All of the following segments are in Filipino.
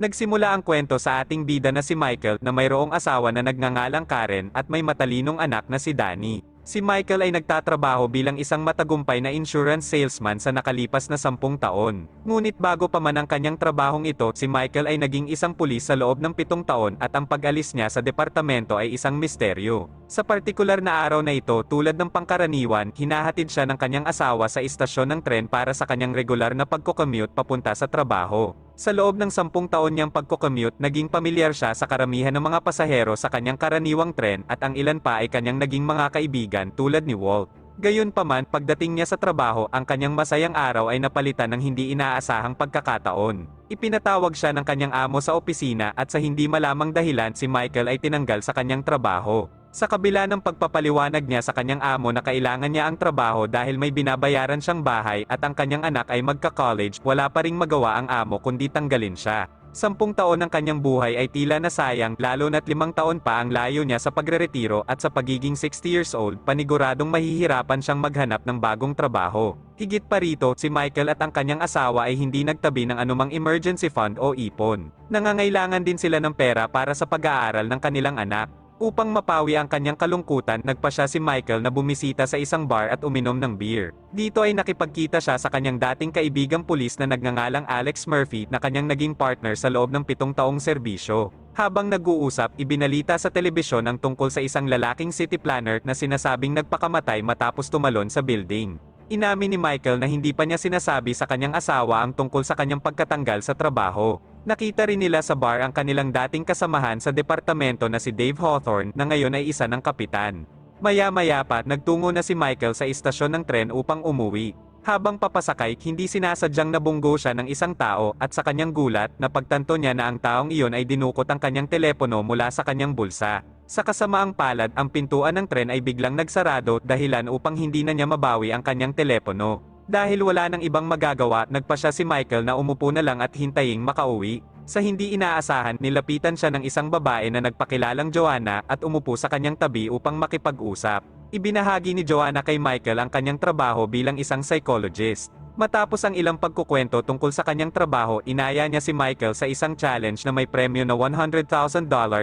Nagsimula ang kwento sa ating bida na si Michael na mayroong asawa na nagngangalang Karen at may matalinong anak na si Danny. Si Michael ay nagtatrabaho bilang isang matagumpay na insurance salesman sa nakalipas na 10 taon. Ngunit bago pa man ang kanyang trabahong ito, si Michael ay naging isang pulis sa loob ng 7 taon at ang pag-alis niya sa departamento ay isang misteryo. Sa partikular na araw na ito, tulad ng pangkaraniwan, hinahatid siya ng kanyang asawa sa istasyon ng tren para sa kanyang regular na pagko-commute papunta sa trabaho. Sa loob ng 10 taon niyang pagko-commute, naging pamilyar siya sa karamihan ng mga pasahero sa kanyang karaniwang tren at ang ilan pa ay kanyang naging mga kaibigan tulad ni Walt. Gayunpaman, pagdating niya sa trabaho, ang kanyang masayang araw ay napalitan ng hindi inaasahang pagkakataon. Ipinatawag siya ng kanyang amo sa opisina at sa hindi malamang dahilan si Michael ay tinanggal sa kanyang trabaho. Sa kabila ng pagpapaliwanag niya sa kanyang amo na kailangan niya ang trabaho dahil may binabayaran siyang bahay at ang kanyang anak ay magka-college, wala pa ring magawa ang amo kundi tanggalin siya. 10 taon ng kanyang buhay ay tila nasayang, lalo na't 5 taon pa ang layo niya sa pagreretiro at sa pagiging 60 years old, paniguradong mahihirapan siyang maghanap ng bagong trabaho. Higit pa rito, si Michael at ang kanyang asawa ay hindi nagtabi ng anumang emergency fund o ipon. Nangangailangan din sila ng pera para sa pag-aaral ng kanilang anak. Upang mapawi ang kanyang kalungkutan, nagpasya si Michael na bumisita sa isang bar at uminom ng beer. Dito ay nakipagkita siya sa kanyang dating kaibigang pulis na nagngangalang Alex Murphy na kanyang naging partner sa loob ng 7 taong serbisyo. Habang nag-uusap, ibinalita sa telebisyon ang tungkol sa isang lalaking city planner na sinasabing nagpakamatay matapos tumalon sa building. Inamin ni Michael na hindi pa niya sinasabi sa kanyang asawa ang tungkol sa kanyang pagkatanggal sa trabaho. Nakita rin nila sa bar ang kanilang dating kasamahan sa departamento na si Dave Hawthorne na ngayon ay isa ng kapitan. Maya-maya pa, nagtungo na si Michael sa istasyon ng tren upang umuwi. Habang papasakay, hindi sinasadyang nabunggo siya ng isang tao at sa kanyang gulat, napagtanto niya na ang taong iyon ay dinukot ang kanyang telepono mula sa kanyang bulsa. Sa kasamaang palad, ang pintuan ng tren ay biglang nagsarado dahilan upang hindi na niya mabawi ang kanyang telepono. Dahil wala nang ibang magagawa, nagpasya si Michael na umupo na lang at hintaying makauwi. Sa hindi inaasahan, nilapitan siya ng isang babae na nagpakilalang Joanna at umupo sa kanyang tabi upang makipag-usap. Ibinahagi ni Joanna kay Michael ang kanyang trabaho bilang isang psychologist. Matapos ang ilang pagkukwento tungkol sa kanyang trabaho, inaya niya si Michael sa isang challenge na may premyo na $100,000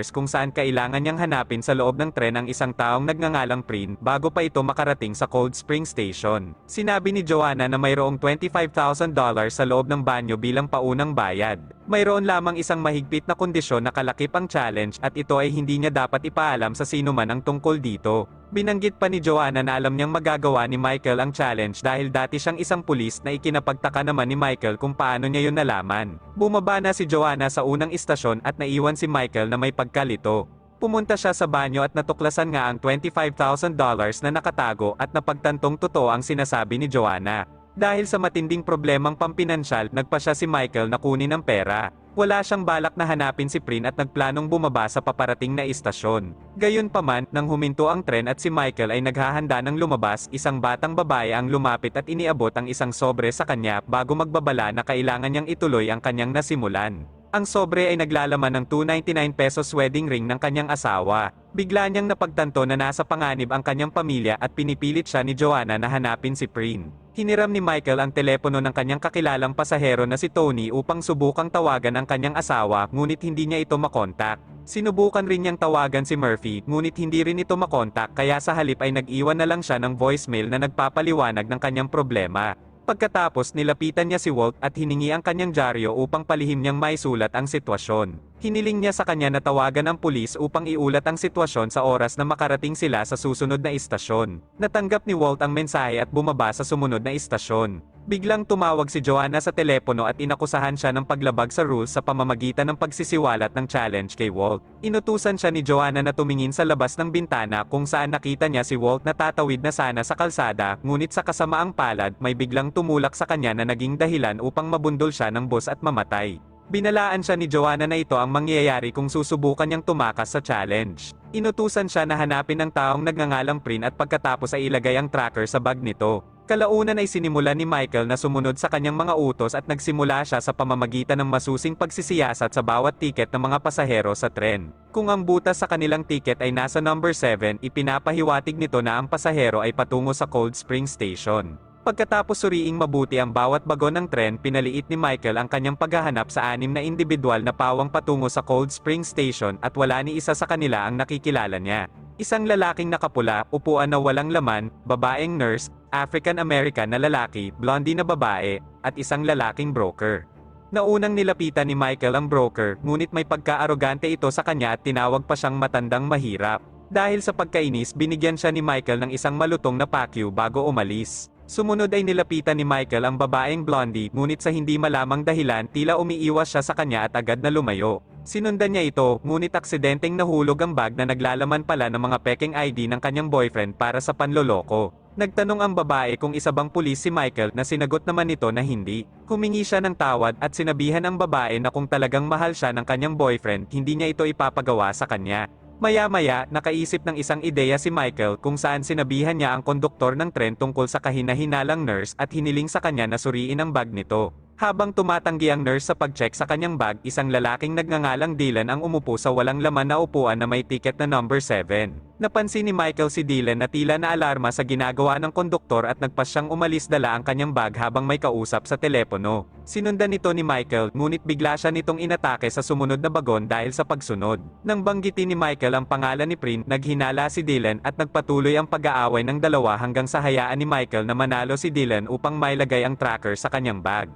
kung saan kailangan niyang hanapin sa loob ng tren ang isang taong nagngangalang Prin bago pa ito makarating sa Cold Spring Station. Sinabi ni Joanna na mayroong $25,000 sa loob ng banyo bilang paunang bayad. Mayroon lamang isang mahigpit na kondisyon na kalakip ang challenge at ito ay hindi niya dapat ipaalam sa sino man ang tungkol dito. Binanggit pa ni Joanna na alam niyang magagawa ni Michael ang challenge dahil dati siyang isang pulis na ikinapagtaka naman ni Michael kung paano niya yun nalaman. Bumaba na si Joanna sa unang istasyon at naiwan si Michael na may pagkalito. Pumunta siya sa banyo at natuklasan nga ang $25,000 na nakatago at napagtantong totoo ang sinasabi ni Joanna. Dahil sa matinding problemang pampinansyal, nagpasya si Michael na kunin ang pera. Wala siyang balak na hanapin si Prin at nagplanong bumaba sa paparating na istasyon. Gayunpaman, nang huminto ang tren at si Michael ay naghahanda ng lumabas, isang batang babae ang lumapit at iniabot ang isang sobre sa kanya bago magbabala na kailangan niyang ituloy ang kanyang nasimulan. Ang sobre ay naglalaman ng $299 wedding ring ng kanyang asawa. Bigla niyang napagtanto na nasa panganib ang kanyang pamilya at pinipilit siya ni Joanna na hanapin si Prin. Hiniram ni Michael ang telepono ng kanyang kakilalang pasahero na si Tony upang subukang tawagan ang kanyang asawa, ngunit hindi niya ito makontak. Sinubukan rin niyang tawagan si Murphy, ngunit hindi rin ito makontak kaya sa halip ay nag-iwan na lang siya ng voicemail na nagpapaliwanag ng kanyang problema. Pagkatapos nilapitan niya si Walt at hiningi ang kanyang dyaryo upang palihim niyang maisulat ang sitwasyon. Hiniling niya sa kanya na tawagan ang pulis upang iulat ang sitwasyon sa oras na makarating sila sa susunod na istasyon. Natanggap ni Walt ang mensahe at bumaba sa sumunod na istasyon. Biglang tumawag si Joanna sa telepono at inakusahan siya ng paglabag sa rules sa pamamagitan ng pagsisiwalat ng challenge kay Walt. Inutusan siya ni Joanna na tumingin sa labas ng bintana kung saan nakita niya si Walt na tatawid na sana sa kalsada, ngunit sa kasamaang palad, may biglang tumulak sa kanya na naging dahilan upang mabundol siya ng bus at mamatay. Binalaan siya ni Joanna na ito ang mangyayari kung susubukan niyang tumakas sa challenge. Inutusan siya na hanapin ang taong nagngangalang Prin at pagkatapos ay ilagay ang tracker sa bag nito. Kalaunan ay sinimula ni Michael na sumunod sa kanyang mga utos at nagsimula siya sa pamamagitan ng masusing pagsisiyasat sa bawat tiket ng mga pasahero sa tren. Kung ang butas sa kanilang tiket ay nasa number 7, ipinapahiwatig nito na ang pasahero ay patungo sa Cold Spring Station. Pagkatapos suriing mabuti ang bawat bagon ng tren, pinaliit ni Michael ang kanyang paghahanap sa 6 na individual na pawang patungo sa Cold Spring Station at wala ni isa sa kanila ang nakikilala niya. Isang lalaking nakapula, upuan na walang laman, babaeng nurse, African-American na lalaki, blondie na babae, at isang lalaking broker. Naunang nilapitan ni Michael ang broker, ngunit may pagka-arogante ito sa kanya at tinawag pa siyang matandang mahirap. Dahil sa pagkainis, binigyan siya ni Michael ng isang malutong na pakyu bago umalis. Sumunod ay nilapitan ni Michael ang babaeng blondie, ngunit sa hindi malamang dahilan tila umiiwas siya sa kanya at agad na lumayo. Sinundan niya ito, ngunit aksidenteng nahulog ang bag na naglalaman pala ng mga pekeng ID ng kanyang boyfriend para sa panloloko. Nagtanong ang babae kung isa bang pulis si Michael na sinagot naman nito na hindi. Humingi siya ng tawad at sinabihan ang babae na kung talagang mahal siya ng kanyang boyfriend, hindi niya ito ipapagawa sa kanya. Maya-maya, nakaisip ng isang ideya si Michael kung saan sinabihan niya ang konduktor ng tren tungkol sa kahina-hinalang nurse at hiniling sa kanya na suriin ang bag nito. Habang tumatanggi ang nurse sa pag-check sa kanyang bag, isang lalaking nagngangalang Dylan ang umupo sa walang laman na upuan na may ticket na number 7. Napansin ni Michael si Dylan na tila naalarma sa ginagawa ng konduktor at nagpasyang umalis dala ang kanyang bag habang may kausap sa telepono. Sinundan nito ni Michael, ngunit bigla siya nitong inatake sa sumunod na bagon dahil sa pagsunod. Nang banggitin ni Michael ang pangalan ni Prin, naghinala si Dylan at nagpatuloy ang pag-aaway ng dalawa hanggang sa hayaan ni Michael na manalo si Dylan upang mailagay ang tracker sa kanyang bag.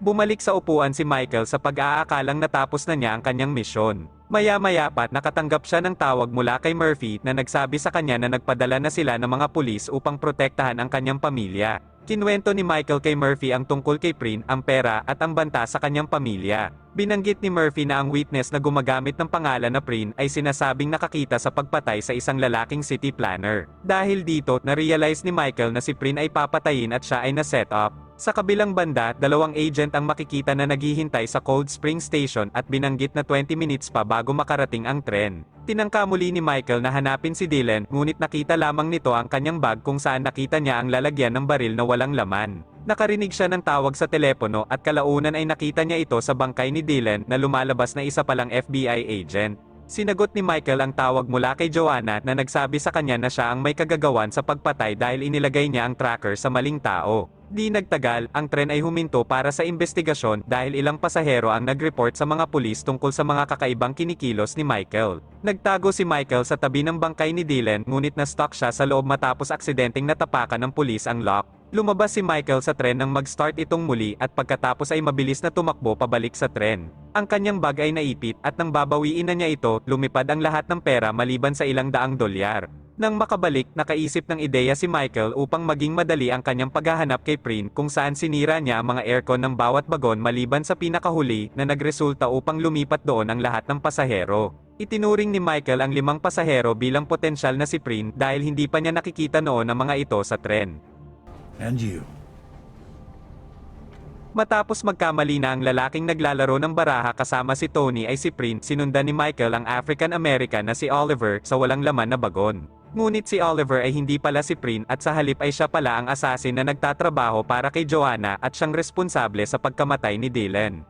Bumalik sa upuan si Michael sa pag-aakalang natapos na niya ang kanyang misyon. Maya-maya pa, nakatanggap siya ng tawag mula kay Murphy na nagsabi sa kanya na nagpadala na sila ng mga pulis upang protektahan ang kanyang pamilya. Kinwento ni Michael kay Murphy ang tungkol kay Prin, ang pera at ang banta sa kanyang pamilya. Binanggit ni Murphy na ang witness na gumagamit ng pangalan na Prin ay sinasabing nakakita sa pagpatay sa isang lalaking city planner. Dahil dito, na-realize ni Michael na si Prin ay papatayin at siya ay na-set up. Sa kabilang banda, 2 agent ang makikita na naghihintay sa Cold Spring Station at binanggit na 20 minutes pa bago makarating ang tren. Tinangka muli ni Michael na hanapin si Dylan, ngunit nakita lamang nito ang kanyang bag kung saan nakita niya ang lalagyan ng baril na walang laman. Nakarinig siya ng tawag sa telepono at kalaunan ay nakita niya ito sa bangkay ni Dylan na lumalabas na isa palang FBI agent. Sinagot ni Michael ang tawag mula kay Joanna na nagsabi sa kanya na siya ang may kagagawan sa pagpatay dahil inilagay niya ang tracker sa maling tao. Di nagtagal, ang tren ay huminto para sa investigasyon dahil ilang pasahero ang nag-report sa mga pulis tungkol sa mga kakaibang kinikilos ni Michael. Nagtago si Michael sa tabi ng bangkay ni Dylan, ngunit na-stuck siya sa loob matapos aksidenteng natapakan ng pulis ang lock. Lumabas si Michael sa tren nang mag-start itong muli at pagkatapos ay mabilis na tumakbo pabalik sa tren. Ang kanyang bag ay naipit at nang babawiin na niya ito, lumipad ang lahat ng pera maliban sa ilang daang dolyar. Nang makabalik, nakaisip ng ideya si Michael upang maging madali ang kanyang paghahanap kay Prin kung saan sinira niya ang mga aircon ng bawat bagon maliban sa pinakahuli na nagresulta upang lumipat doon ang lahat ng pasahero. Itinuring ni Michael ang 5 pasahero bilang potensyal na si Prin dahil hindi pa niya nakikita noon ang mga ito sa tren. And you. Matapos magkamali na ang lalaking naglalaro ng baraha kasama si Tony ay si Prin, sinundan ni Michael ang African-American na si Oliver sa walang laman na bagon. Ngunit si Oliver ay hindi pala si Prin at sa halip ay siya pala ang assassin na nagtatrabaho para kay Joanna at siyang responsable sa pagkamatay ni Dylan.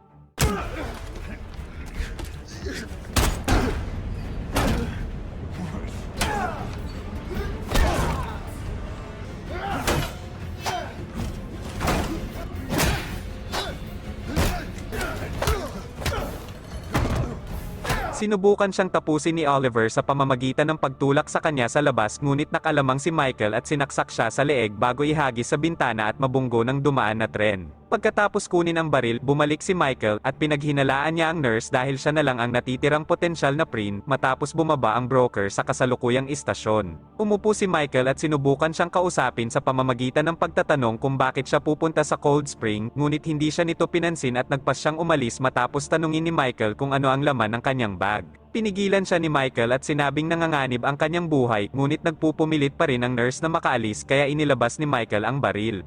Sinubukan siyang tapusin ni Oliver sa pamamagitan ng pagtulak sa kanya sa labas, ngunit nakalamang si Michael at sinaksak siya sa leeg bago ihagis sa bintana at mabunggo ng dumaan na tren. Pagkatapos kunin ang baril, bumalik si Michael at pinaghinalaan niya ang nurse dahil siya na lang ang natitirang potensyal na Prin matapos bumaba ang broker sa kasalukuyang istasyon. Umupo si Michael at sinubukan siyang kausapin sa pamamagitan ng pagtatanong kung bakit siya pupunta sa Cold Spring, ngunit hindi siya nito pinansin at nagpas siyang umalis matapos tanungin ni Michael kung ano ang laman ng kanyang bag. Pinigilan siya ni Michael at sinabing nanganganib ang kanyang buhay, ngunit nagpupumilit pa rin ang nurse na makaalis kaya inilabas ni Michael ang baril.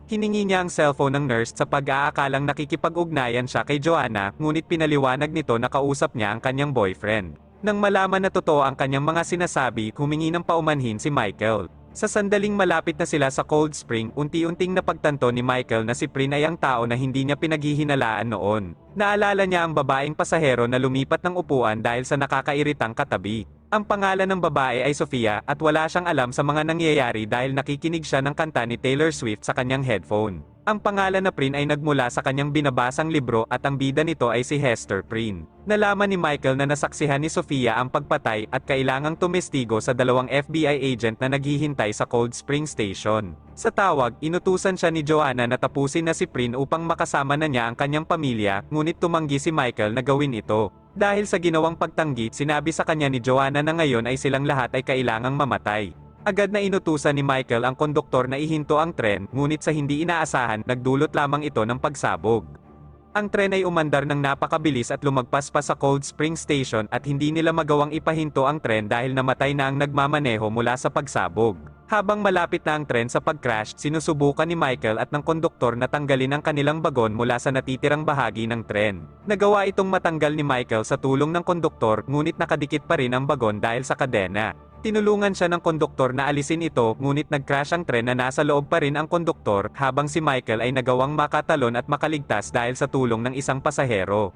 Hiningi niya ang cellphone ng nurse sa pag-aakalang nakikipag-ugnayan siya kay Joanna, ngunit pinaliwanag nito na kausap niya ang kanyang boyfriend. Nang malaman na totoo ang kanyang mga sinasabi, humingi ng paumanhin si Michael. Sa sandaling malapit na sila sa Cold Spring, unti-unting napagtanto ni Michael na si Prin ay ang tao na hindi niya pinaghihinalaan noon. Naalala niya ang babaeng pasahero na lumipat ng upuan dahil sa nakakairitang katabi. Ang pangalan ng babae ay Sofia at wala siyang alam sa mga nangyayari dahil nakikinig siya ng kanta ni Taylor Swift sa kanyang headphone. Ang pangalan na Prin ay nagmula sa kanyang binabasang libro at ang bida nito ay si Hester Prynne. Nalaman ni Michael na nasaksihan ni Sofia ang pagpatay at kailangang tumestigo sa dalawang FBI agent na naghihintay sa Cold Spring Station. Sa tawag, inutusan siya ni Joanna na tapusin na si Prin upang makasama na niya ang kanyang pamilya, ngunit tumanggi si Michael na gawin ito. Dahil sa ginawang pagtanggi, sinabi sa kanya ni Joanna na ngayon ay silang lahat ay kailangang mamatay. Agad na inutusan ni Michael ang konduktor na ihinto ang tren, ngunit sa hindi inaasahan, nagdulot lamang ito ng pagsabog. Ang tren ay umandar ng napakabilis at lumagpas pa sa Cold Spring Station at hindi nila magawang ipahinto ang tren dahil namatay na ang nagmamaneho mula sa pagsabog. Habang malapit na ang tren sa pag-crash, sinusubukan ni Michael at ng konduktor na tanggalin ang kanilang bagon mula sa natitirang bahagi ng tren. Nagawa itong matanggal ni Michael sa tulong ng konduktor, ngunit nakadikit pa rin ang bagon dahil sa kadena. Tinulungan siya ng konduktor na alisin ito, ngunit nag-crash ang tren na nasa loob pa rin ang konduktor, habang si Michael ay nagawang makatalon at makaligtas dahil sa tulong ng isang pasahero.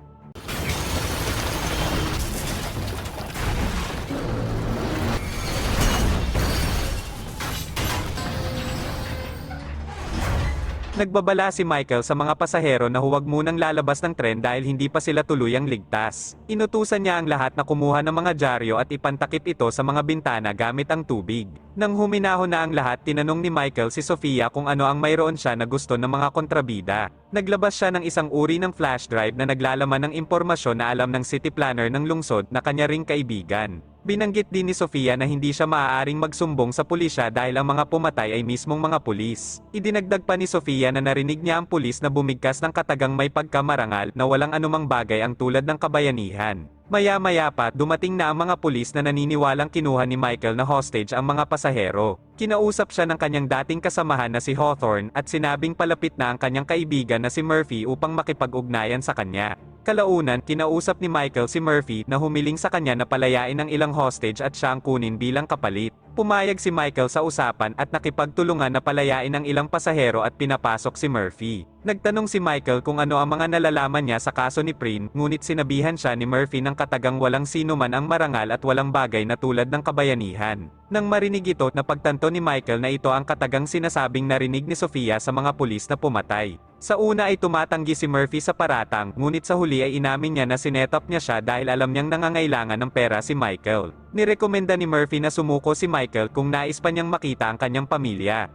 Nagbabala si Michael sa mga pasahero na huwag munang lalabas ng tren dahil hindi pa sila tuluyang ligtas. Inutusan niya ang lahat na kumuha ng mga dyaryo at ipantakip ito sa mga bintana gamit ang tubig. Nang huminahon na ang lahat, tinanong ni Michael si Sofia kung ano ang mayroon siya na gusto ng mga kontrabida. Naglabas siya ng isang uri ng flash drive na naglalaman ng impormasyon na alam ng city planner ng lungsod na kanya ring kaibigan. Binanggit din ni Sofia na hindi siya maaaring magsumbong sa pulisya dahil ang mga pumatay ay mismong mga pulis. Idinagdag pa ni Sofia na narinig niya ang pulis na bumigkas ng katagang may pagkamarangal na walang anumang bagay ang tulad ng kabayanihan. Maya-maya pa, dumating na ang mga pulis na naniniwalang kinuha ni Michael na hostage ang mga pasahero. Kinausap siya ng kanyang dating kasamahan na si Hawthorne at sinabing palapit na ang kanyang kaibigan na si Murphy upang makipag-ugnayan sa kanya. Kalaunan, kinausap ni Michael si Murphy na humiling sa kanya na palayain ang ilang hostage at siya ang kunin bilang kapalit. Pumayag si Michael sa usapan at nakipagtulungan na palayain ang ilang pasahero at pinapasok si Murphy. Nagtanong si Michael kung ano ang mga nalalaman niya sa kaso ni Prin, ngunit sinabihan siya ni Murphy ng katagang walang sino man ang marangal at walang bagay na tulad ng kabayanihan. Nang marinig ito, napagtanto ni Michael na ito ang katagang sinasabing narinig ni Sofia sa mga pulis na pumatay. Sa una ay tumatanggi si Murphy sa paratang, ngunit sa huli ay inamin niya na sinetap niya siya dahil alam niyang nangangailangan ng pera si Michael. Nirekomenda ni Murphy na sumuko si Michael kung nais pa niyang makita ang kanyang pamilya.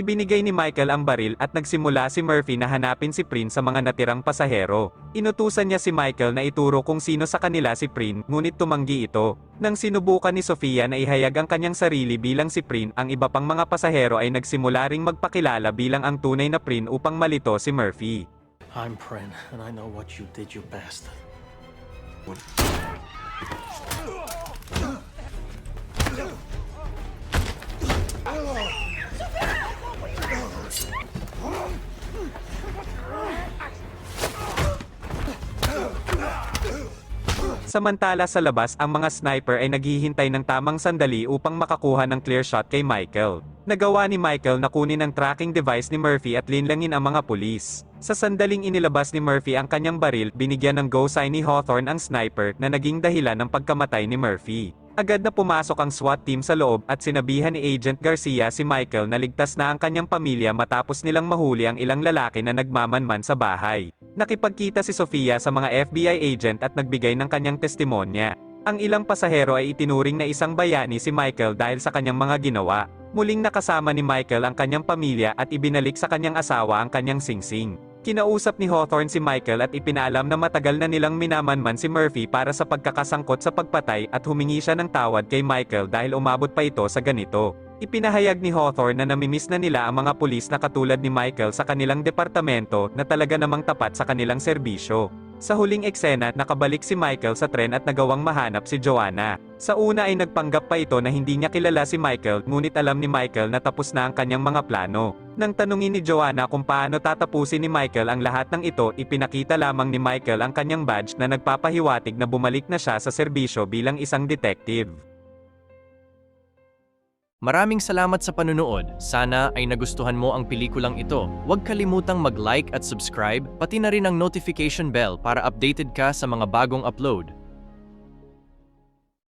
Ibinigay ni Michael ang baril at nagsimula si Murphy na hanapin si Prin sa mga natirang pasahero. Inutusan niya si Michael na ituro kung sino sa kanila si Prin, ngunit tumanggi ito. Nang sinubukan ni Sofia na ihayag ang kanyang sarili bilang si Prin, ang iba pang mga pasahero ay nagsimula ring magpakilala bilang ang tunay na Prin upang malito si Murphy. I'm Prin, and I know what you did your best. Samantala sa labas, ang mga sniper ay naghihintay ng tamang sandali upang makakuha ng clear shot kay Michael. Nagawa ni Michael na kunin ang tracking device ni Murphy at linlangin ang mga pulis. Sa sandaling inilabas ni Murphy ang kanyang baril, binigyan ng go sign ni Hawthorne ang sniper na naging dahilan ng pagkamatay ni Murphy. Agad na pumasok ang SWAT team sa loob at sinabihan ni Agent Garcia si Michael na ligtas na ang kanyang pamilya matapos nilang mahuli ang ilang lalaki na nagmamanman sa bahay. Nakipagkita si Sofia sa mga FBI agent at nagbigay ng kanyang testimonya. Ang ilang pasahero ay itinuring na isang bayani si Michael dahil sa kanyang mga ginawa. Muling nakasama ni Michael ang kanyang pamilya at ibinalik sa kanyang asawa ang kanyang singsing. Kinausap ni Hawthorne si Michael at ipinaalam na matagal na nilang minamanman si Murphy para sa pagkakasangkot sa pagpatay at humingi siya ng tawad kay Michael dahil umabot pa ito sa ganito. Ipinahayag ni Hawthorne na namimiss na nila ang mga pulis na katulad ni Michael sa kanilang departamento na talaga namang tapat sa kanilang serbisyo. Sa huling eksena, nakabalik si Michael sa tren at nagawang mahanap si Joanna. Sa una ay nagpanggap pa ito na hindi niya kilala si Michael, ngunit alam ni Michael na tapos na ang kanyang mga plano. Nang tanungin ni Joanna kung paano tatapusin ni Michael ang lahat ng ito, ipinakita lamang ni Michael ang kanyang badge na nagpapahiwatig na bumalik na siya sa serbisyo bilang isang detective. Maraming salamat sa panunood. Sana ay nagustuhan mo ang pelikulang ito. Huwag kalimutang mag-like at subscribe, pati na rin ang notification bell para updated ka sa mga bagong upload.